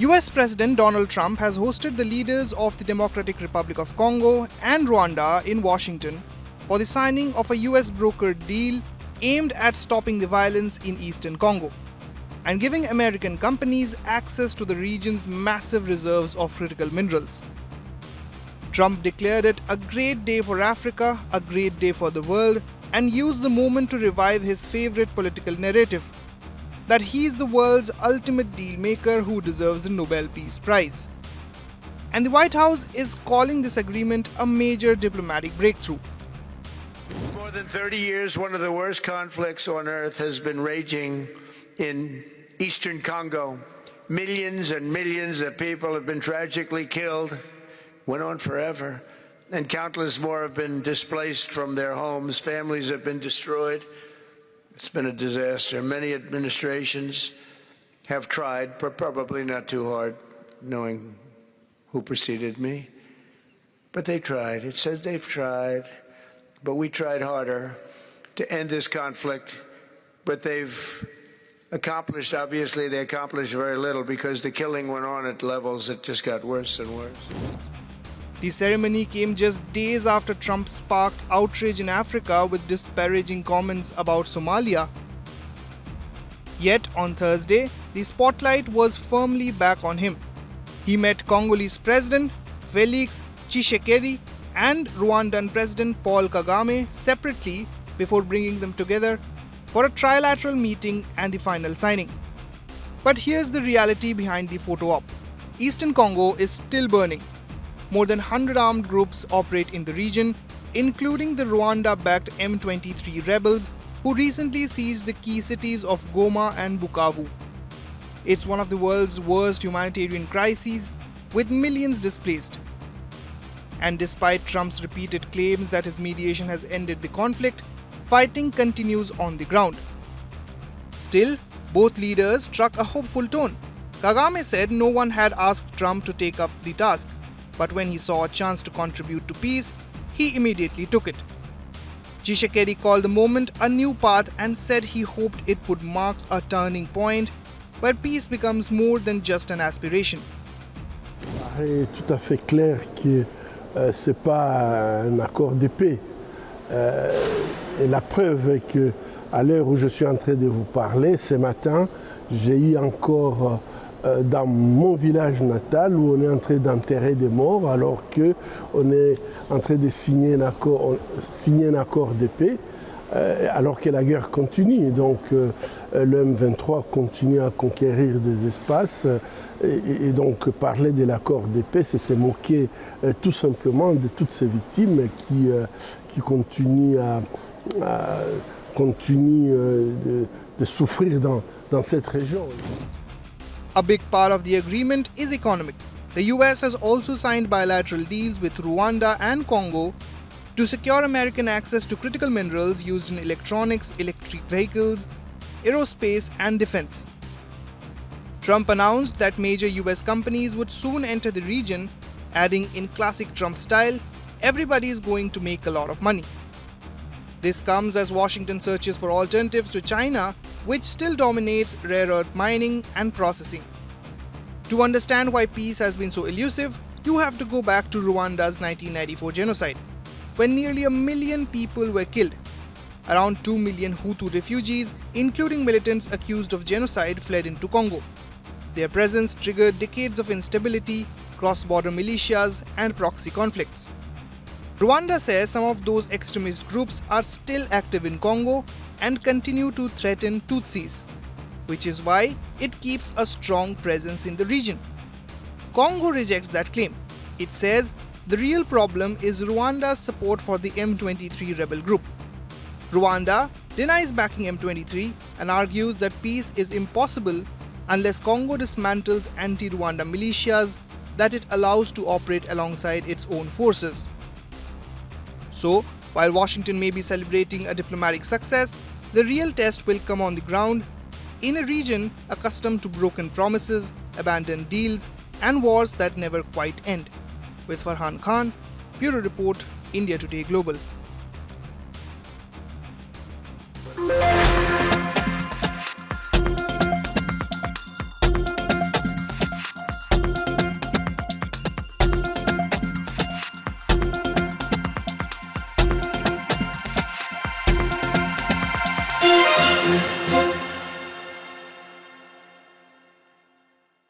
US President Donald Trump has hosted the leaders of the Democratic Republic of Congo and Rwanda in Washington for the signing of a US brokered deal aimed at stopping the violence in eastern Congo and giving American companies access to the region's massive reserves of critical minerals. Trump declared it a great day for Africa, a great day for the world, and used the moment to revive his favorite political narrative, that he is the world's ultimate deal maker who deserves the Nobel Peace Prize. And the White House is calling this agreement a major diplomatic breakthrough. For more than 30 years, one of the worst conflicts on earth has been raging in eastern Congo. Millions and millions of people have been tragically killed, went on forever, and countless more have been displaced from their homes. Families have been destroyed. It's been a disaster. Many administrations have tried, but probably not too hard, knowing who preceded me. But they tried. It says they've tried. But we tried harder to end this conflict. But they've accomplished, obviously, they accomplished very little because the killing went on at levels that just got worse and worse. The ceremony came just days after Trump sparked outrage in Africa with disparaging comments about Somalia. Yet on Thursday, the spotlight was firmly back on him. He met Congolese President Félix Tshisekedi and Rwandan President Paul Kagame separately before bringing them together for a trilateral meeting and the final signing. But here's the reality behind the photo op. Eastern Congo is still burning. More than 100 armed groups operate in the region, including the Rwanda-backed M23 rebels who recently seized the key cities of Goma and Bukavu. It's one of the world's worst humanitarian crises, with millions displaced. And despite Trump's repeated claims that his mediation has ended the conflict, fighting continues on the ground. Still, both leaders struck a hopeful tone. Kagame said no one had asked Trump to take up the task, but when he saw a chance to contribute to peace, he immediately took it. Tshisekedi called the moment a new path and said he hoped it would mark a turning point where peace becomes more than just an aspiration. Il est tout à fait clair que ce n'est pas un accord de paix. Et la preuve est qu'à l'heure où je suis en train de vous parler, ce matin, j'ai eu encore dans mon village natal où on est en train d'enterrer des morts alors qu'on est en train de signer un accord de paix alors que la guerre continue. Donc le M23 continue à conquérir des espaces et donc parler de l'accord de paix, c'est se moquer tout simplement de toutes ces victimes qui continuent de souffrir dans cette région. A big part of the agreement is economic. The US has also signed bilateral deals with Rwanda and Congo to secure American access to critical minerals used in electronics, electric vehicles, aerospace, and defense. Trump announced that major US companies would soon enter the region, adding in classic Trump style, "Everybody is going to make a lot of money." This comes as Washington searches for alternatives to China, which still dominates rare earth mining and processing. To understand why peace has been so elusive, you have to go back to Rwanda's 1994 genocide, when nearly 1 million people were killed. Around 2 million Hutu refugees, including militants accused of genocide, fled into Congo. Their presence triggered decades of instability, cross-border militias, and proxy conflicts. Rwanda says some of those extremist groups are still active in Congo and continue to threaten Tutsis, which is why it keeps a strong presence in the region. Congo rejects that claim. It says the real problem is Rwanda's support for the M23 rebel group. Rwanda denies backing M23 and argues that peace is impossible unless Congo dismantles anti-Rwanda militias that it allows to operate alongside its own forces. So, while Washington may be celebrating a diplomatic success, the real test will come on the ground in a region accustomed to broken promises, abandoned deals, and wars that never quite end. With Farhan Khan, Bureau Report, India Today Global.